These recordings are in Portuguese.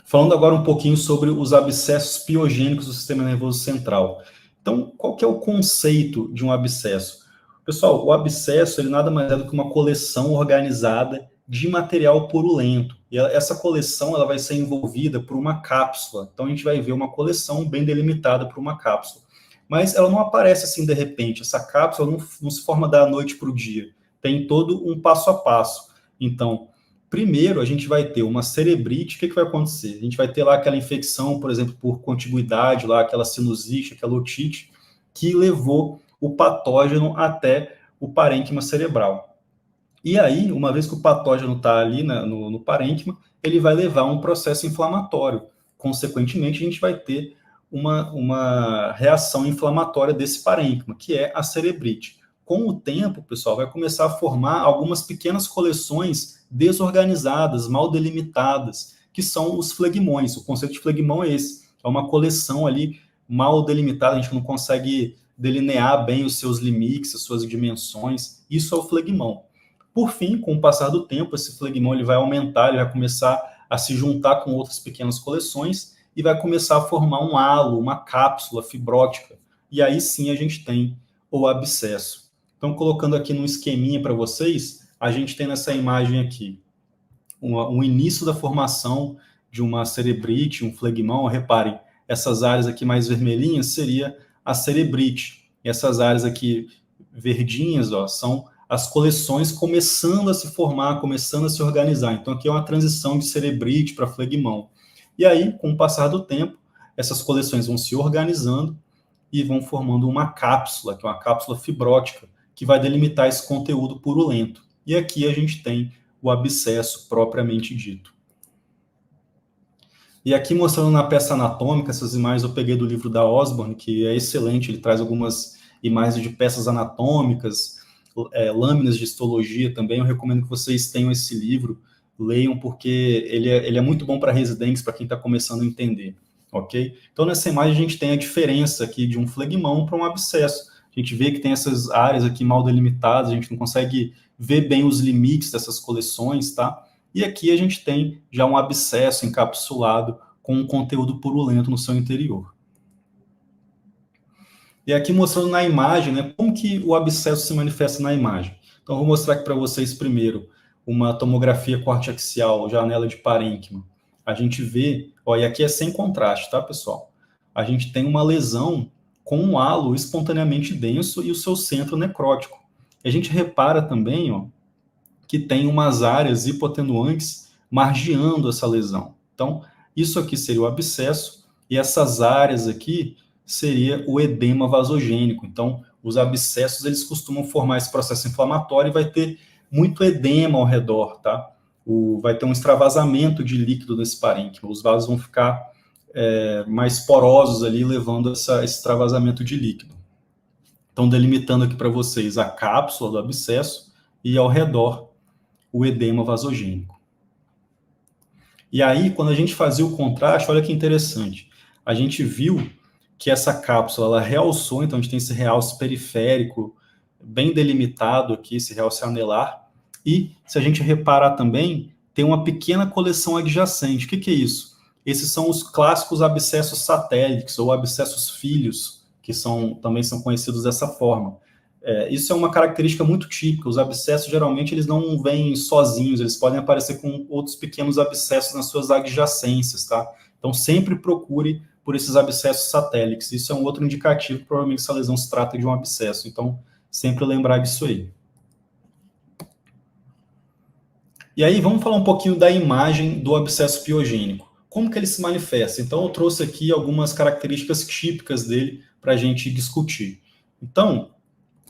Falando agora um pouquinho sobre os abscessos piogênicos do sistema nervoso central. Então, qual que é o conceito de um abscesso? Pessoal, o abscesso ele nada mais é do que uma coleção organizada de material purulento. E essa coleção ela vai ser envolvida por uma cápsula. Então, a gente vai ver uma coleção bem delimitada por uma cápsula. Mas ela não aparece assim de repente. Essa cápsula não se forma da noite para o dia. Tem todo um passo a passo. Então, primeiro, a gente vai ter uma cerebrite. O que vai acontecer? A gente vai ter lá aquela infecção, por exemplo, por contiguidade, lá aquela sinusite, aquela otite, que levou o patógeno até o parênquima cerebral. E aí, uma vez que o patógeno está ali no parênquima, ele vai levar a um processo inflamatório. Consequentemente, a gente vai ter uma reação inflamatória desse parênquima, que é a cerebrite. Com o tempo, pessoal, vai começar a formar algumas pequenas coleções desorganizadas, mal delimitadas, que são os flegmões. O conceito de flegmão é esse, é uma coleção ali mal delimitada, a gente não consegue delinear bem os seus limites, as suas dimensões. Isso é o flegmão. Por fim, com o passar do tempo, esse flegmão ele vai aumentar, ele vai começar a se juntar com outras pequenas coleções e vai começar a formar um halo, uma cápsula fibrótica. E aí sim a gente tem o abscesso. Então, colocando aqui num esqueminha para vocês, a gente tem nessa imagem aqui um início da formação de uma cerebrite, um flegmão. Reparem, essas áreas aqui mais vermelhinhas seria a cerebrite. E essas áreas aqui verdinhas, ó, são as coleções começando a se formar, começando a se organizar. Então, aqui é uma transição de cerebrite para flegmão. E aí, com o passar do tempo, essas coleções vão se organizando e vão formando uma cápsula, que é uma cápsula fibrótica, que vai delimitar esse conteúdo purulento. E aqui a gente tem o abscesso propriamente dito. E aqui mostrando na peça anatômica, essas imagens eu peguei do livro da Osborne, que é excelente, ele traz algumas imagens de peças anatômicas, lâminas de histologia também. Eu recomendo que vocês tenham esse livro, leiam, porque ele é muito bom para residentes, para quem está começando a entender, ok? Então, nessa imagem a gente tem a diferença aqui de um flegmão para um abscesso. A gente vê que tem essas áreas aqui mal delimitadas, a gente não consegue ver bem os limites dessas coleções, tá? E aqui a gente tem já um abscesso encapsulado com um conteúdo purulento no seu interior. E aqui mostrando na imagem, né, como que o abscesso se manifesta na imagem. Então, eu vou mostrar aqui para vocês primeiro uma tomografia corte axial, janela de parênquima. A gente vê, ó, e aqui é sem contraste, tá, pessoal? A gente tem uma lesão com um halo espontaneamente denso e o seu centro necrótico. A gente repara também, ó, que tem umas áreas hipotenuantes margeando essa lesão. Então, isso aqui seria o abscesso, e essas áreas aqui seria o edema vasogênico. Então, os abscessos, eles costumam formar esse processo inflamatório e vai ter muito edema ao redor, tá? Vai ter um extravasamento de líquido nesse parênquima, os vasos vão ficar mais porosos ali, levando esse extravasamento de líquido. Então, delimitando aqui para vocês a cápsula do abscesso e ao redor o edema vasogênico. E aí, quando a gente fazia o contraste, olha que interessante, a gente viu que essa cápsula ela realçou, então a gente tem esse realce periférico bem delimitado aqui, esse realce anelar, e se a gente reparar também, tem uma pequena coleção adjacente. O que é isso? Esses são os clássicos abscessos satélites ou abscessos filhos, que também são conhecidos dessa forma. Isso é uma característica muito típica. Os abscessos, geralmente, eles não vêm sozinhos, eles podem aparecer com outros pequenos abscessos nas suas adjacências, tá? Então, sempre procure por esses abscessos satélites. Isso é um outro indicativo que provavelmente essa lesão se trata de um abscesso. Então, sempre lembrar disso aí. E aí, vamos falar um pouquinho da imagem do abscesso piogênico. Como que ele se manifesta? Então, eu trouxe aqui algumas características típicas dele para a gente discutir. Então,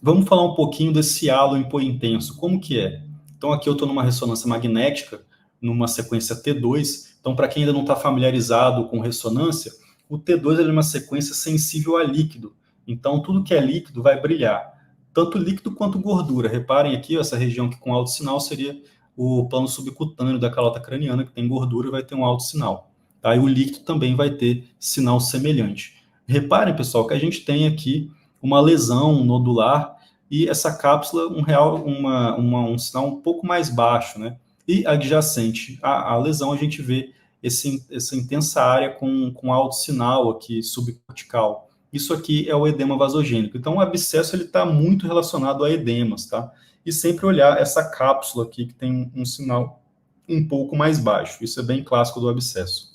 vamos falar um pouquinho desse halo hipointenso. Como que é? Então, aqui eu estou numa ressonância magnética, numa sequência T2. Então, para quem ainda não está familiarizado com ressonância, o T2 é uma sequência sensível a líquido. Então, tudo que é líquido vai brilhar. Tanto líquido quanto gordura. Reparem aqui, ó, essa região aqui com alto sinal seria o plano subcutâneo da calota craniana, que tem gordura e vai ter um alto sinal. Tá? E o líquido também vai ter sinal semelhante. Reparem, pessoal, que a gente tem aqui uma lesão nodular e essa cápsula, um sinal um pouco mais baixo, né? E adjacente à lesão, a gente vê essa intensa área com alto sinal aqui, subcortical. Isso aqui é o edema vasogênico. Então, o abscesso está muito relacionado a edemas, tá? E sempre olhar essa cápsula aqui, que tem um sinal um pouco mais baixo. Isso é bem clássico do abscesso.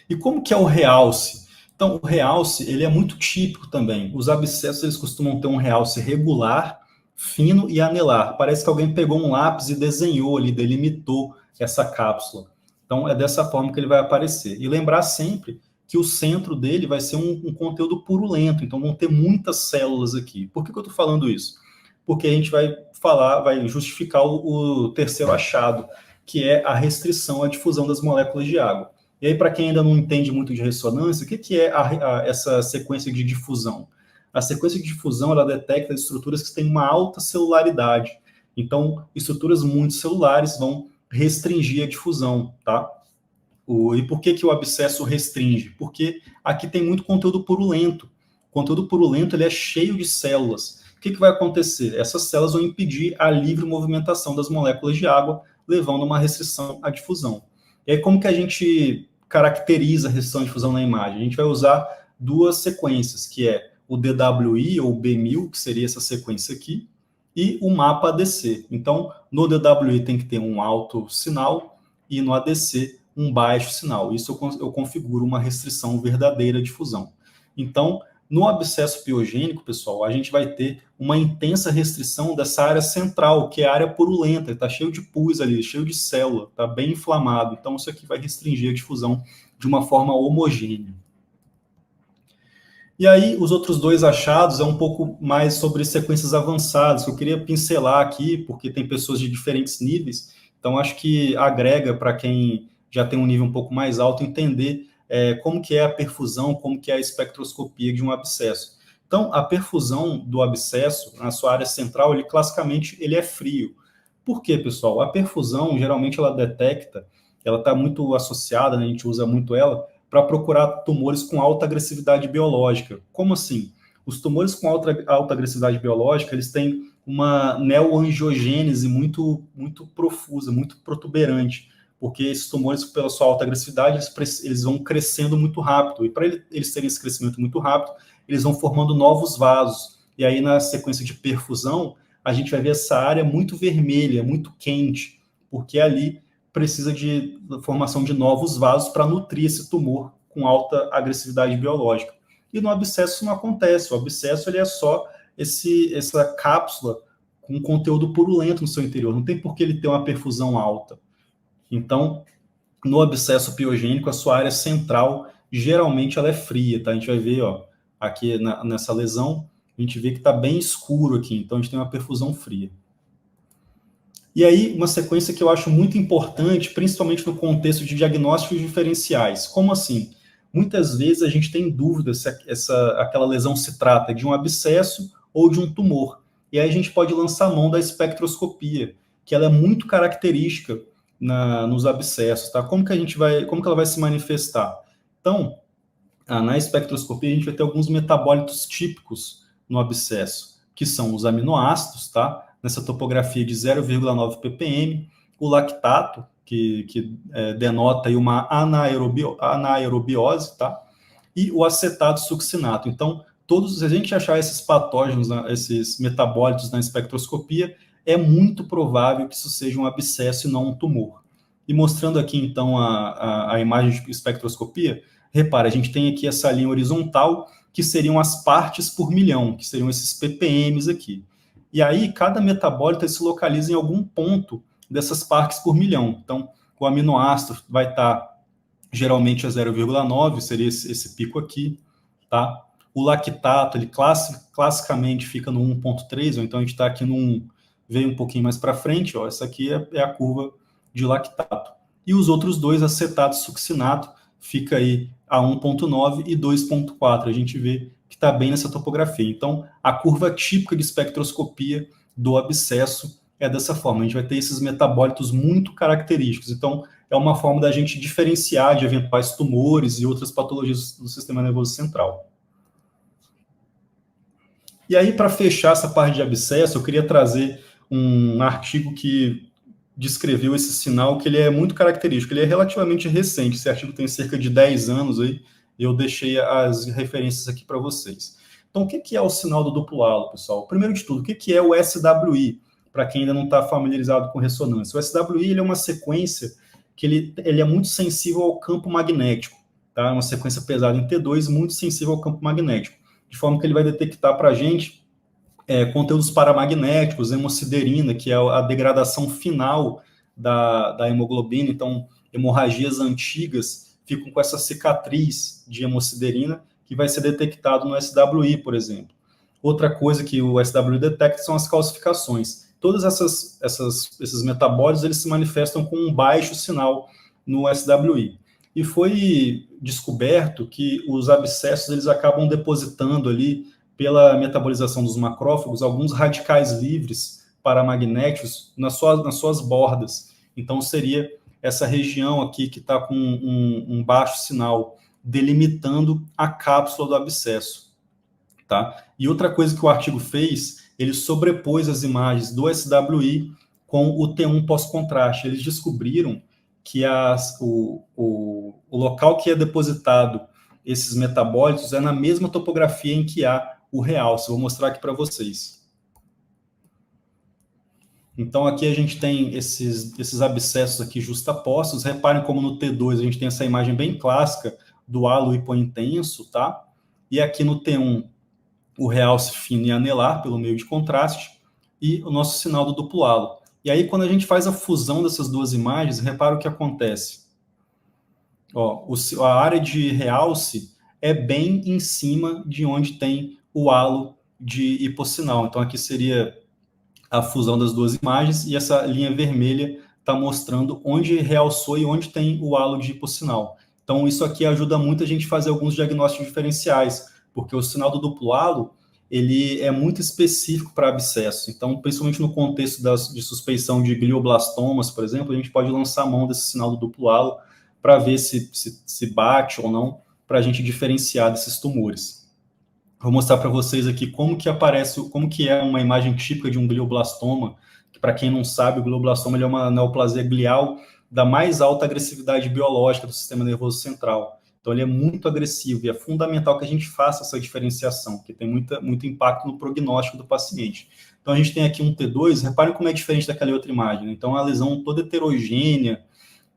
E como que é o realce? Então, o realce, ele é muito típico também. Os abscessos, eles costumam ter um realce regular, fino e anelar. Parece que alguém pegou um lápis e desenhou ali, delimitou essa cápsula. Então, é dessa forma que ele vai aparecer. E lembrar sempre que o centro dele vai ser um conteúdo purulento. Então, vão ter muitas células aqui. Por que eu estou falando isso? Porque a gente vai justificar o terceiro achado, que é a restrição à difusão das moléculas de água. E aí, para quem ainda não entende muito de ressonância, o que é essa sequência de difusão? A sequência de difusão, ela detecta estruturas que têm uma alta celularidade. Então, estruturas muito celulares vão restringir a difusão, tá? E por que o abscesso restringe? Porque aqui tem muito conteúdo purulento. O conteúdo purulento, ele é cheio de células. O que vai acontecer? Essas células vão impedir a livre movimentação das moléculas de água, levando a uma restrição à difusão. E aí, como que a gente caracteriza a restrição à difusão na imagem? A gente vai usar duas sequências, que é o DWI, ou B1000, que seria essa sequência aqui, e o mapa ADC. Então, no DWI tem que ter um alto sinal, e no ADC, um baixo sinal. Isso eu configuro uma restrição verdadeira de difusão. Então, no abscesso piogênico, pessoal, a gente vai ter uma intensa restrição dessa área central, que é a área purulenta, está cheio de pus ali, cheio de célula, está bem inflamado. Então, isso aqui vai restringir a difusão de uma forma homogênea. E aí, os outros dois achados é um pouco mais sobre sequências avançadas, que eu queria pincelar aqui, porque tem pessoas de diferentes níveis, então acho que agrega para quem já tem um nível um pouco mais alto entender como que é a perfusão, como que é a espectroscopia de um abscesso. Então, a perfusão do abscesso, na sua área central, ele classicamente ele é frio. Por quê, pessoal? A perfusão, geralmente, ela detecta, ela está muito associada, né, a gente usa muito ela, para procurar tumores com alta agressividade biológica. Como assim? Os tumores com alta agressividade biológica, eles têm uma neoangiogênese muito profusa, muito protuberante, porque esses tumores, pela sua alta agressividade, eles vão crescendo muito rápido, e para eles terem esse crescimento muito rápido, eles vão formando novos vasos, e aí na sequência de perfusão, a gente vai ver essa área muito vermelha, muito quente, porque ali precisa de formação de novos vasos para nutrir esse tumor com alta agressividade biológica. E no abscesso não acontece, o abscesso ele é só essa cápsula com conteúdo purulento no seu interior, não tem por que ele ter uma perfusão alta. Então, no abscesso piogênico, a sua área central, geralmente, ela é fria, tá? A gente vai ver, ó, aqui nessa lesão, a gente vê que está bem escuro aqui, então a gente tem uma perfusão fria. E aí, uma sequência que eu acho muito importante, principalmente no contexto de diagnósticos diferenciais. Como assim? Muitas vezes a gente tem dúvida se aquela lesão se trata de um abscesso ou de um tumor. E aí a gente pode lançar a mão da espectroscopia, que ela é muito característica nos abscessos, tá? Como que ela vai se manifestar? Então, na espectroscopia a gente vai ter alguns metabólitos típicos no abscesso, que são os aminoácidos, tá? Nessa topografia de 0,9 ppm, o lactato, que denota aí uma anaerobiose, tá? E o acetato succinato. Então, se a gente achar esses patógenos, esses metabólitos na espectroscopia, é muito provável que isso seja um abscesso e não um tumor. E mostrando aqui, então, a imagem de espectroscopia, repara, a gente tem aqui essa linha horizontal, que seriam as partes por milhão, que seriam esses ppms aqui. E aí, cada metabólito se localiza em algum ponto dessas partes por milhão. Então, o aminoácido vai estar geralmente a 0,9, seria esse pico aqui, tá? O lactato, ele classicamente fica no 1,3, ou então a gente está aqui veio um pouquinho mais para frente, ó, essa aqui é a curva de lactato. E os outros dois, acetato e succinato, fica aí a 1,9 e 2,4. A gente vê que está bem nessa topografia. Então, a curva típica de espectroscopia do abscesso é dessa forma. A gente vai ter esses metabólitos muito característicos. Então, é uma forma da gente diferenciar de eventuais tumores e outras patologias do sistema nervoso central. E aí, para fechar essa parte de abscesso, eu queria trazer um artigo que descreveu esse sinal, que ele é muito característico, ele é relativamente recente, esse artigo tem cerca de 10 anos aí, eu deixei as referências aqui para vocês. Então, o que é o sinal do duplo halo, pessoal? Primeiro de tudo, o que é o SWI, para quem ainda não está familiarizado com ressonância? O SWI ele é uma sequência que ele é muito sensível ao campo magnético, tá? Uma sequência pesada em T2, muito sensível ao campo magnético, de forma que ele vai detectar para a gente conteúdos paramagnéticos, hemosiderina, que é a degradação final da hemoglobina. Então, hemorragias antigas ficam com essa cicatriz de hemosiderina, que vai ser detectado no SWI, por exemplo. Outra coisa que o SWI detecta são as calcificações. Todos esses metabólitos, eles se manifestam com um baixo sinal no SWI. E foi descoberto que os abscessos, eles acabam depositando ali, pela metabolização dos macrófagos, alguns radicais livres paramagnéticos nas suas bordas. Então, seria essa região aqui que está com um baixo sinal, delimitando a cápsula do abscesso. Tá? E outra coisa que o artigo fez, ele sobrepôs as imagens do SWI com o T1 pós-contraste. Eles descobriram que o local que é depositado esses metabólitos é na mesma topografia em que há o realce. Vou mostrar aqui para vocês. Então, aqui a gente tem esses abscessos aqui justapostos. Reparem como no T2 a gente tem essa imagem bem clássica do halo hipointenso, tá? E aqui no T1, o realce fino e anelar, pelo meio de contraste, e o nosso sinal do duplo halo. E aí, quando a gente faz a fusão dessas duas imagens, repara o que acontece. Ó, a área de realce é bem em cima de onde tem o halo de hipossinal. Então, aqui seria a fusão das duas imagens, e essa linha vermelha está mostrando onde realçou e onde tem o halo de hipossinal. Então, isso aqui ajuda muito a gente a fazer alguns diagnósticos diferenciais, porque o sinal do duplo halo, ele é muito específico para abscesso. Então, principalmente no contexto de suspeição de glioblastomas, por exemplo, a gente pode lançar a mão desse sinal do duplo halo para ver se bate ou não, para a gente diferenciar desses tumores. Vou mostrar para vocês aqui como que aparece, como que é uma imagem típica de um glioblastoma, que para quem não sabe, o glioblastoma ele é uma neoplasia glial da mais alta agressividade biológica do sistema nervoso central. Então ele é muito agressivo e é fundamental que a gente faça essa diferenciação, que tem muito impacto no prognóstico do paciente. Então a gente tem aqui um T2, reparem como é diferente daquela outra imagem, né? Então é uma lesão toda heterogênea,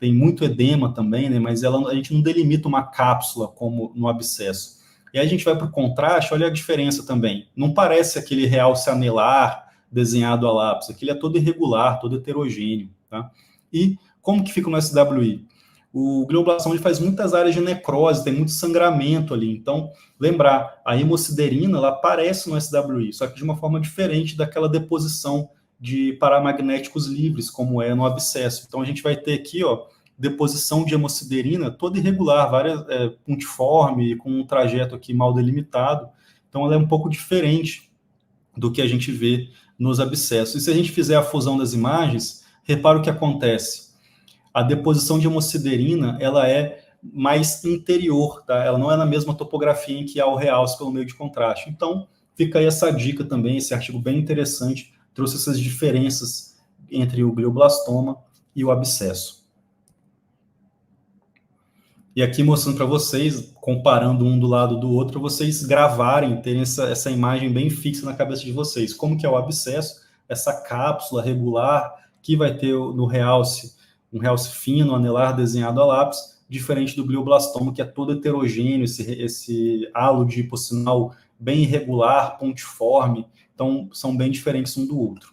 tem muito edema também, né? Mas a gente não delimita uma cápsula como no abscesso. E aí a gente vai para o contraste, olha a diferença também. Não parece aquele realce anelar desenhado a lápis, aquele é todo irregular, todo heterogêneo. Tá? E como que fica no SWI? O glioblastoma ele faz muitas áreas de necrose, tem muito sangramento ali. Então, lembrar, a hemosiderina, ela aparece no SWI, só que de uma forma diferente daquela deposição de paramagnéticos livres, como é no abscesso. Então, a gente vai ter aqui, ó, deposição de hemosiderina toda irregular, pontiforme, com um trajeto aqui mal delimitado. Então, ela é um pouco diferente do que a gente vê nos abscessos. E se a gente fizer a fusão das imagens, repara o que acontece. A deposição de hemosiderina, ela é mais interior, tá? Ela não é na mesma topografia em que há o realce pelo meio de contraste. Então, fica aí essa dica também, esse artigo bem interessante, trouxe essas diferenças entre o glioblastoma e o abscesso. E aqui mostrando para vocês, comparando um do lado do outro, vocês gravarem, terem essa imagem bem fixa na cabeça de vocês. Como que é o abscesso, essa cápsula regular que vai ter no realce, um realce fino, anelar, desenhado a lápis, diferente do glioblastoma, que é todo heterogêneo, esse halo de hipossinal bem irregular, pontiforme. Então, são bem diferentes um do outro.